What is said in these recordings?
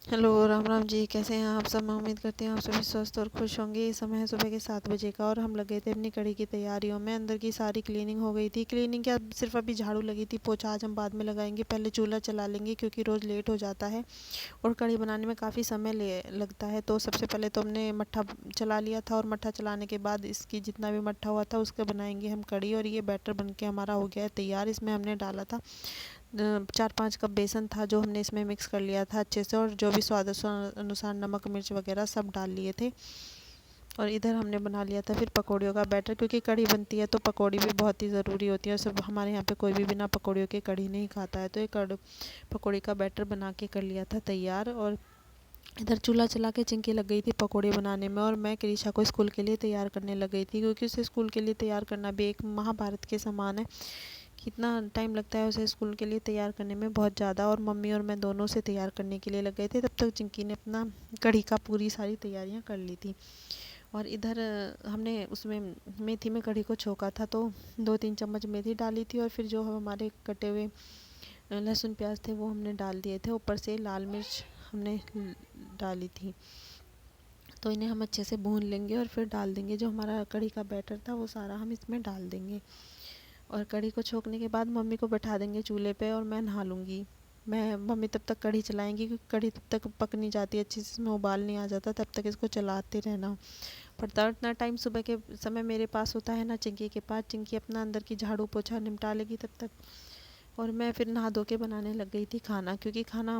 Hello, Ram Ram ji. कैसे हैं आप सब? मैं उम्मीद करती हूँ आप सभी स्वस्थ और खुश होंगे। इस समय है सुबह के 7 बजे का और हम लगे थे अपनी कड़ी की तैयारियों में। अंदर की सारी क्लीनिंग हो गई थी। क्लीनिंग क्या, सिर्फ अभी झाड़ू लगी थी। पोछा आज हम बाद में लगाएंगे, पहले चूल्हा चला लेंगे क्योंकि रोज़ लेट हो जाता है और कड़ी बनाने में काफ़ी समय ले लगता है। तो सबसे पहले तो हमने मट्ठा चला लिया था और मट्ठा चलाने के बाद इसकी जितना भी मट्ठा हुआ था उसका बनाएंगे हम कड़ी। और ये बैटर बन के हमारा हो गया है तैयार। इसमें हमने डाला था 4-5 कप बेसन था जो हमने इसमें मिक्स कर लिया था अच्छे से, और जो भी स्वाद अनुसार नमक मिर्च वगैरह सब डाल लिए थे। और इधर हमने बना लिया था फिर पकौड़ियों का बैटर, क्योंकि कढ़ी बनती है तो पकौड़ी भी बहुत ही ज़रूरी होती है। और सब हमारे यहाँ पे कोई भी बिना पकौड़ियों के कढ़ी नहीं खाता है। तो ये पकौड़ी का बैटर बना के कर लिया था तैयार। और इधर चूल्हा चला के चिंकी लग गई थी पकौड़े बनाने में, और मैं क्रिशा को स्कूल के लिए तैयार करने लग गई थी, क्योंकि उसे स्कूल के लिए तैयार करना भी एक महाभारत के समान है। कितना टाइम लगता है उसे स्कूल के लिए तैयार करने में, बहुत ज़्यादा। और मम्मी और मैं दोनों से तैयार करने के लिए लग गए थे। तब तक चिंकी ने अपना कढ़ी का पूरी सारी तैयारियां कर ली थी। और इधर हमने उसमें मेथी में कढ़ी को छोका था, तो 2-3 चम्मच मेथी डाली थी। और फिर जो हमारे कटे हुए लहसुन प्याज थे वो हमने डाल दिए थे। ऊपर से लाल मिर्च हमने डाली थी। तो इन्हें हम अच्छे से भून लेंगे और फिर डाल देंगे। जो हमारा कढ़ी का बैटर था वो सारा हम इसमें डाल देंगे। और कढ़ी को छोकने के बाद मम्मी को बैठा देंगे चूल्हे पे और मैं नहा लूँगी। मम्मी तब तक कढ़ी चलाएंगी, क्योंकि कढ़ी तब तक पक नहीं जाती अच्छे से, इसमें उबाल नहीं आ जाता। तब तक इसको चलाते रहना पड़ता है। इतना टाइम सुबह के समय मेरे पास होता है ना चिंकी के पास। चिंकी अपना अंदर की झाड़ू पोछा निपटा लेगी तब तक, और मैं फिर नहा धो के बनाने लग गई थी खाना। क्योंकि खाना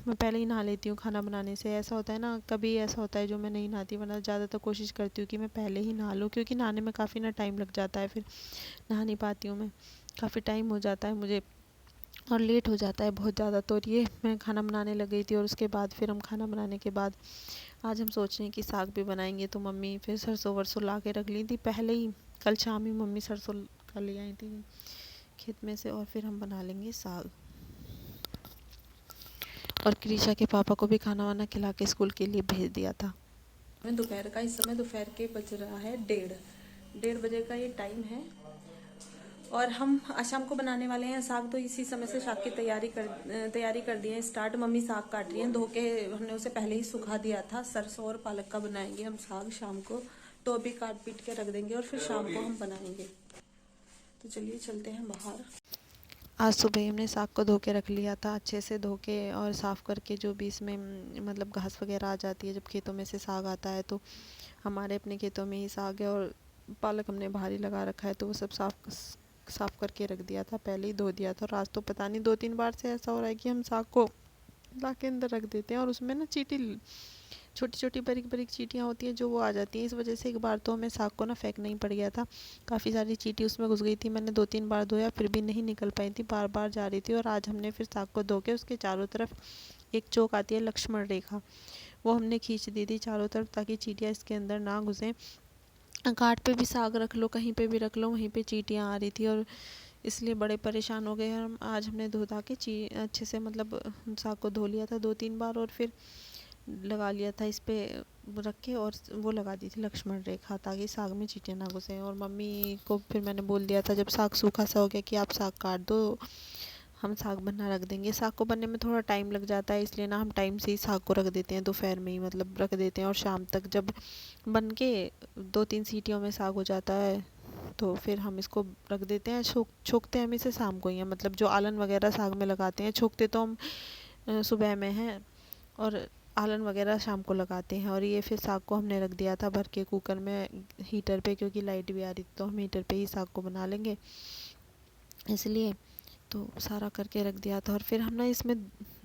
मैं पहले ही नहा लेती हूँ खाना बनाने से। ऐसा होता है ना, कभी ऐसा होता है जो मैं नहीं नहाती, वरना ज़्यादातर कोशिश करती हूँ कि मैं पहले ही नहा लूँ, क्योंकि नहाने में काफ़ी ना टाइम लग जाता है। फिर नहा नहीं पाती हूँ मैं, काफ़ी टाइम हो जाता है मुझे और लेट हो जाता है बहुत ज़्यादा। तो ये मैं खाना बनाने लग गई थी। और उसके बाद फिर हम खाना बनाने के बाद आज हम सोच रहे हैं कि साग भी बनाएंगे। तो मम्मी फिर सरसों वरसों ला के रख ली थी पहले ही। कल शाम ही मम्मी सरसों का ले आई थी खेत में से, और फिर हम बना लेंगे साग। और क्रिशा के पापा को भी खाना वाना खिला के स्कूल के लिए भेज दिया था। मैं दोपहर का, इस समय दोपहर के बज रहा है 1:30 का ये टाइम है। और हम आज शाम को बनाने वाले हैं साग। तो इसी समय से साग की तैयारी कर दी है स्टार्ट। मम्मी साग काट रही हैं धो के, हमने उसे पहले ही सुखा दिया था। सरसों और पालक का बनाएंगे हम साग शाम को। तो अभी काट पीट के रख देंगे और फिर शाम को हम बनाएंगे। तो चलिए चलते हैं बाहर। आज सुबह ही हमने साग को धो के रख लिया था, अच्छे से धो के और साफ़ करके। जो भी इसमें मतलब घास वगैरह आ जाती है जब खेतों में से साग आता है, तो हमारे अपने खेतों में ही साग है। और पालक हमने बाहर ही लगा रखा है, तो वो सब साफ़ करके रख दिया था, पहले ही धो दिया था। और आज तो पता नहीं 2-3 बार से ऐसा हो रहा है कि हम साग को ला के अंदर रख देते हैं और उसमें ना चींटी, छोटी छोटी बारीक बारीक चींटियाँ होती हैं जो वो आ जाती हैं। इस वजह से एक बार तो हमें साग को ना फेंकना ही पड़ गया था। काफ़ी सारी चींटी उसमें घुस गई थी। मैंने 2-3 बार धोया फिर भी नहीं निकल पाई थी, बार बार जा रही थी। और आज हमने फिर साग को धो के उसके चारों तरफ एक चोक आती है लक्ष्मण रेखा, वो हमने खींच दी थी चारों तरफ, ताकि चींटियाँ इसके अंदर ना घुसें। घाट पे भी साग रख लो, कहीं पे भी रख लो, वहीं पे चींटियाँ आ रही थी। और इसलिए बड़े परेशान हो गए हम। आज हमने धो धा के ची अच्छे से मतलब साग को धो लिया था 2-3 बार, और फिर लगा लिया था इस पे रख के। और वो लगा दी थी लक्ष्मण रेखा, ताकि साग में चींटियाँ ना घुसें। और मम्मी को फिर मैंने बोल दिया था जब साग सूखा सा हो गया कि आप साग काट दो, हम साग बनना रख देंगे। साग को बनने में थोड़ा टाइम लग जाता है, इसलिए ना हम टाइम से ही साग को रख देते हैं, दोपहर में ही मतलब रख देते हैं। और शाम तक जब बन के 2-3 सीटियों में साग हो जाता है, तो फिर हम इसको रख देते हैं। छोकते हम इसे शाम को ही हैं, मतलब जो आलन वगैरह साग में लगाते हैं। छोकते तो हम सुबह में हैं, और आलन वगैरह शाम को लगाते हैं। और ये फिर साग को हमने रख दिया था भर के कुकर में हीटर पे, क्योंकि लाइट भी आ रही थी, तो हम हीटर पे ही साग को बना लेंगे इसलिए। तो सारा करके रख दिया था। और फिर हम ना इसमें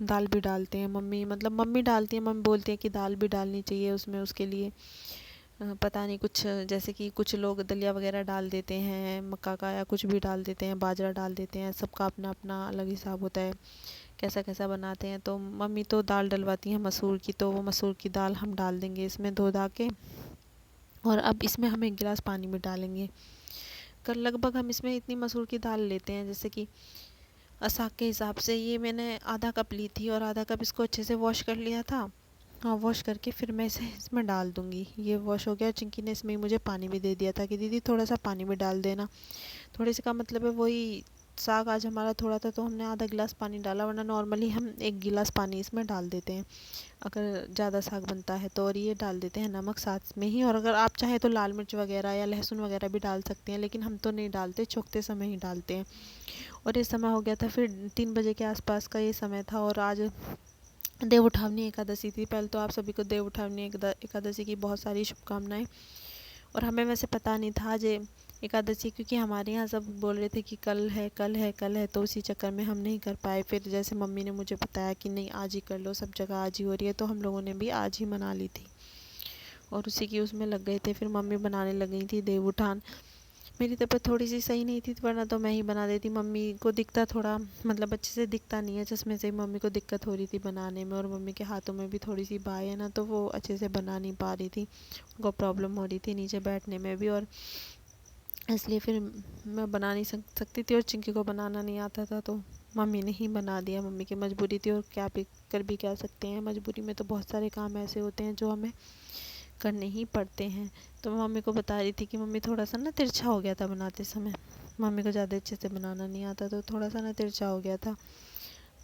दाल भी डालते हैं। मम्मी डालती हैं, मम्मी बोलती हैं कि दाल भी डालनी चाहिए उसमें, उसके लिए पता नहीं कुछ, जैसे कि कुछ लोग दलिया वगैरह डाल देते हैं मक्का का, या कुछ भी डाल देते हैं, बाजरा डाल देते हैं। सबका अपना अपना अलग हिसाब होता है कैसा कैसा बनाते हैं। तो मम्मी तो दाल डलवाती हैं मसूर की, तो वो मसूर की दाल हम डाल देंगे इसमें धो धा के। और अब इसमें हम 1 गिलास पानी भी डालेंगे। कर लगभग हम इसमें इतनी मसूर की दाल लेते हैं, जैसे कि साग के हिसाब से। ये मैंने आधा कप ली थी और आधा कप इसको अच्छे से वॉश कर लिया था। हाँ, वॉश करके फिर मैं इसे इसमें डाल दूँगी। ये वॉश हो गया। चिंकी ने इसमें मुझे पानी भी दे दिया था कि दीदी थोड़ा सा पानी भी डाल देना। थोड़े से का मतलब है वही साग आज हमारा थोड़ा था तो हमने आधा गिलास पानी डाला, वरना नॉर्मली हम 1 गिलास पानी इसमें डाल देते हैं अगर ज़्यादा साग बनता है तो। और ये डाल देते हैं नमक साथ में ही, और अगर आप चाहें तो लाल मिर्च वगैरह या लहसुन वगैरह भी डाल सकते हैं, लेकिन हम तो नहीं डालते, छोंकते समय ही डालते हैं। और ये समय हो गया था फिर 3 बजे के आसपास का ये समय था, और आज देव उठावनी एकादशी थी। पहले तो आप सभी को देव उठावनी एकादशी की बहुत सारी शुभकामनाएं। और हमें वैसे पता नहीं था आज एकादशी, क्योंकि हमारे यहाँ सब बोल रहे थे कि कल है कल है कल है, तो उसी चक्कर में हम नहीं कर पाए। फिर जैसे मम्मी ने मुझे बताया कि नहीं आज ही कर लो, सब जगह आज ही हो रही है, तो हम लोगों ने भी आज ही मना ली थी और उसी की उसमें लग गए थे। फिर मम्मी बनाने लग गई थी देव उठान। मेरी तबीयत थोड़ी सी सही नहीं थी, वरना तो मैं ही बना देती। मम्मी को दिखता थोड़ा मतलब अच्छे से दिखता नहीं है चश्मे से, मम्मी को दिक्कत हो रही थी बनाने में, और मम्मी के हाथों में भी थोड़ी सी बाई है ना, तो वो अच्छे से बना नहीं पा रही थी, उनको प्रॉब्लम हो रही थी नीचे बैठने में भी, और इसलिए फिर मैं बना नहीं सकती थी, और चिंकी को बनाना नहीं आता था, तो मम्मी ने ही बना दिया। मम्मी की मजबूरी थी, और क्या सकते हैं, मजबूरी में तो बहुत सारे काम ऐसे होते हैं जो हमें करने ही पड़ते हैं। तो मैं मम्मी को बता रही थी कि मम्मी थोड़ा सा ना तिरछा हो गया था बनाते समय, मम्मी को ज़्यादा अच्छे से बनाना नहीं आता, तो थोड़ा सा ना तिरछा हो गया था।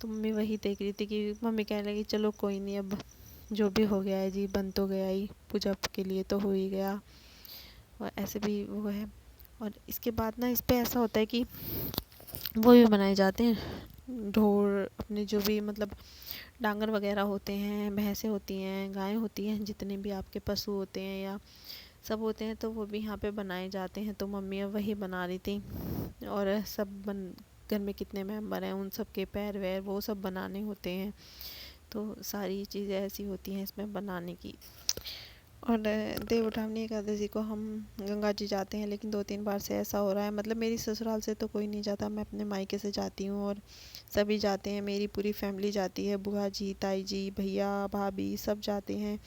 तो मम्मी वही देख रही थी कि मम्मी कहने लगी चलो कोई नहीं, अब जो भी हो गया है जी, बन तो गया ही, पूजा के लिए तो हो ही गया, और ऐसे भी वो है। और इसके बाद ना इस पे ऐसा होता है कि वो भी बनाए जाते हैं ढोल, अपने जो भी मतलब डांगर वगैरह होते हैं, भैंसें होती हैं, गायें होती हैं, जितने भी आपके पशु होते हैं या सब होते हैं, तो वो भी यहाँ पे बनाए जाते हैं। तो मम्मी अब वही बना रही थी, और सब घर में कितने मेंबर हैं उन सब के पैर वैर वो सब बनाने होते हैं, तो सारी चीज़ें ऐसी होती हैं इसमें बनाने की। और देव उठावनी एकादशी को हम गंगा जी जाते हैं, लेकिन 2-3 बार से ऐसा हो रहा है, मतलब मेरी ससुराल से तो कोई नहीं जाता, मैं अपने मायके से जाती हूँ, और सभी जाते हैं, मेरी पूरी फैमिली जाती है, बुआ जी, ताई जी, भैया भाभी सब जाते हैं,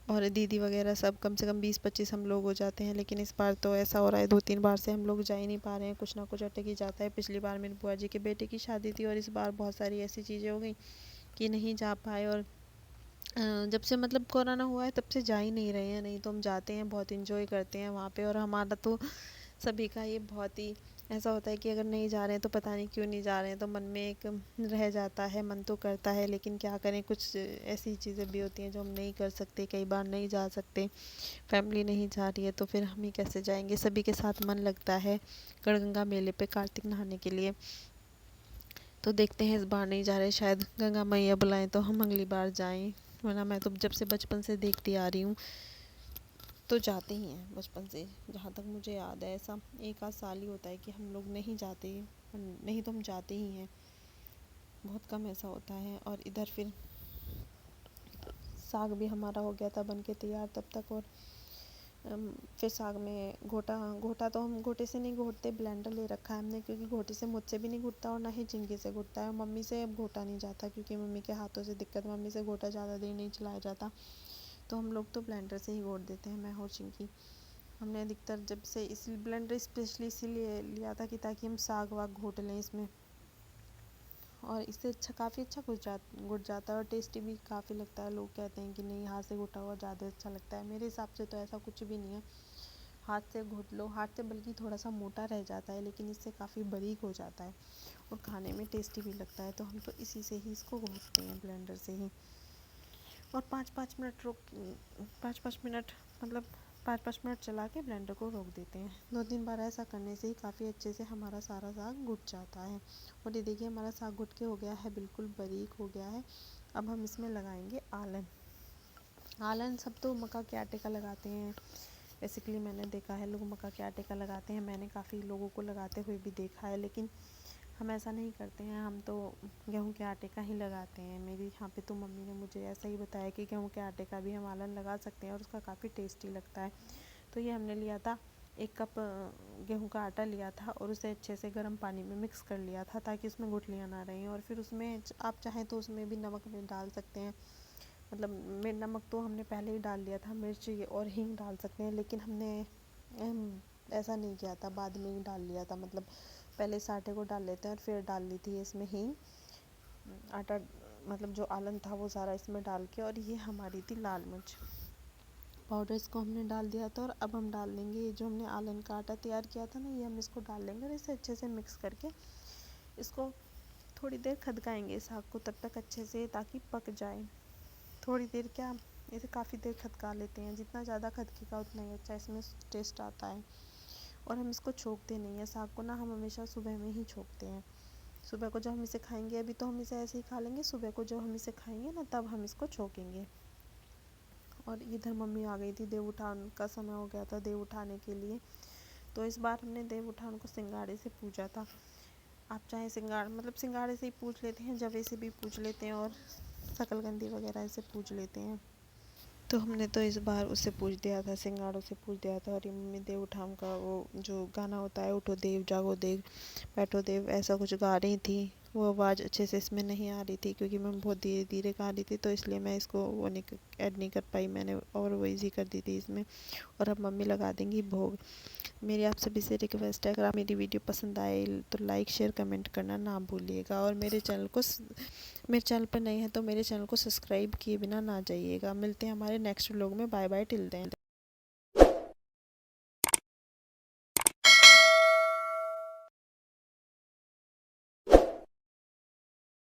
और दीदी वगैरह सब, कम से कम 20-25 हम लोग हो जाते हैं। लेकिन इस बार तो ऐसा हो रहा है 2-3 बार से हम लोग जा ही नहीं पा रहे हैं, कुछ ना कुछ अटक ही जाता है। पिछली बार मेरी बुआ जी के बेटे की शादी थी, और इस बार बहुत सारी ऐसी चीज़ें हो गई कि नहीं जा पाए, और जब से मतलब कोरोना हुआ है तब से जा ही नहीं रहे हैं, नहीं तो हम जाते हैं, बहुत इन्जॉय करते हैं वहाँ पे। और हमारा तो सभी का ये बहुत ही ऐसा होता है कि अगर नहीं जा रहे हैं तो पता नहीं क्यों नहीं जा रहे हैं, तो मन में एक रह जाता है, मन तो करता है, लेकिन क्या करें, कुछ ऐसी चीज़ें भी होती हैं जो हम नहीं कर सकते, कई बार नहीं जा सकते, फैमिली नहीं जा रही है तो फिर हम ही कैसे जाएंगे। सभी के साथ मन लगता है गढ़गंगा मेले पे कार्तिक नहाने के लिए, तो देखते हैं इस बार नहीं जा रहे, शायद गंगा मैया बुलाएं तो हम अगली बार जाएं, वरना मैं तो जब से बचपन से देखती आ रही हूँ तो जाते ही हैं बचपन से, जहाँ तक मुझे याद है। ऐसा एक आध साल ही होता है कि हम लोग नहीं जाते, नहीं तो हम जाते ही हैं, बहुत कम ऐसा होता है। और इधर फिर साग भी हमारा हो गया था बन के तैयार तब तक, और फिर साग में घोटा तो हम घोटे से नहीं घोटते, ब्लेंडर ले रखा है हमने, क्योंकि घोटे से मुझसे भी नहीं घुटता और ना ही चिंकी से घुटता है। मम्मी से अब घोटा नहीं जाता, क्योंकि मम्मी के हाथों से दिक्कत, मम्मी से घोटा ज़्यादा देर नहीं चलाया जाता, तो हम लोग तो ब्लेंडर से ही घोट देते हैं, मैं और चिंकी। हमने अधिकतर जब से इस ब्लेंडर स्पेशली इसीलिए लिया था कि ताकि हम साग वाग घोट लें इसमें, और इससे अच्छा काफ़ी अच्छा घुट जाता है, और टेस्टी भी काफ़ी लगता है। लोग कहते हैं कि नहीं हाथ से घुटा हुआ ज़्यादा अच्छा लगता है, मेरे हिसाब से तो ऐसा कुछ भी नहीं है, हाथ से घोट लो, हाथ से बल्कि थोड़ा सा मोटा रह जाता है, लेकिन इससे काफ़ी बारीक हो जाता है और खाने में टेस्टी भी लगता है, तो हम तो इसी से ही इसको घोटते हैं, ब्लेंडर से ही। और 5-5 मिनट मतलब 5-5 मिनट चला के ब्लेंडर को रोक देते हैं। 2-3 बार ऐसा करने से ही काफ़ी अच्छे से हमारा सारा साग घुट जाता है। और ये देखिए हमारा साग घुट के हो गया है, बिल्कुल बारीक हो गया है। अब हम इसमें लगाएंगे आलन। आलन सब तो मक्का के आटे का लगाते हैं, बेसिकली मैंने देखा है लोग मक्का के आटे का लगाते हैं, मैंने काफ़ी लोगों को लगाते हुए भी देखा है, लेकिन हम ऐसा नहीं करते हैं, हम तो गेहूं के आटे का ही लगाते हैं। मेरी यहाँ पे तो मम्मी ने मुझे ऐसा ही बताया कि गेहूं के आटे का भी हम आलन लगा सकते हैं और उसका काफ़ी टेस्टी लगता है। तो ये हमने लिया था 1 कप गेहूं का आटा लिया था, और उसे अच्छे से गर्म पानी में मिक्स कर लिया था ताकि उसमें गुठलियाँ ना रहें। और फिर उसमें आप चाहें तो उसमें भी नमक में डाल सकते हैं, मतलब नमक तो हमने पहले ही डाल लिया था, मिर्च और हींग डाल सकते हैं, लेकिन हमने ऐसा नहीं किया था, बाद में ही डाल लिया था, मतलब पहले इस आटे को डाल लेते हैं और फिर डाल ली थी इसमें हींग, आटा मतलब जो आलन था वो सारा इसमें डाल के। और ये हमारी थी लाल मिर्च पाउडर, इसको हमने डाल दिया था। और अब हम डाल देंगे ये जो हमने आलन का आटा तैयार किया था ना, ये हम इसको डाल देंगे और इसे अच्छे से मिक्स करके इसको थोड़ी देर खदकाएंगे साग को तब तक अच्छे से, ताकि पक जाए। थोड़ी देर क्या, इसे काफ़ी देर खदका लेते हैं, जितना ज़्यादा खदकेगा उतना ही अच्छा इसमें टेस्ट आता है। और हम इसको छोंकते नहीं है साग को ना, हम हमेशा सुबह में ही छोंकते हैं। सुबह को जब हम इसे खाएंगे, अभी तो हम इसे ऐसे ही खा लेंगे, सुबह को जब हम इसे खाएंगे ना तब हम इसको छोंकेंगे। और इधर मम्मी आ गई थी, देव उठान का समय हो गया था देव उठाने के लिए। तो इस बार हमने देव उठान को सिंगाड़े से पूजा था। आप चाहे सिंगाड़े से ही पूज लेते हैं, जवे से भी पूज लेते हैं, और शकलकंदी वगैरह से पूज लेते हैं। तो हमने तो इस बार उससे पूछ दिया था, सिंगाड़ों से पूछ दिया था। और ये मम्मी देव उठान का वो जो गाना होता है, उठो देव जागो देव बैठो देव, ऐसा कुछ गा रही थी। वो आवाज़ अच्छे से इसमें नहीं आ रही थी, क्योंकि मैं बहुत धीरे धीरे गा रही थी, तो इसलिए मैं इसको वो नहीं ऐड नहीं कर पाई मैंने, और वो इजी कर दी थी इसमें। और अब मम्मी लगा देंगी भोग। मेरी आप सभी से रिक्वेस्ट है, अगर आप मेरी वीडियो पसंद आए तो लाइक शेयर कमेंट करना ना भूलिएगा। और मेरे चैनल पर नए हैं तो मेरे चैनल को सब्सक्राइब किए बिना ना जाइएगा। मिलते हैं हमारे नेक्स्ट व्लॉग में। Bye bye, till then.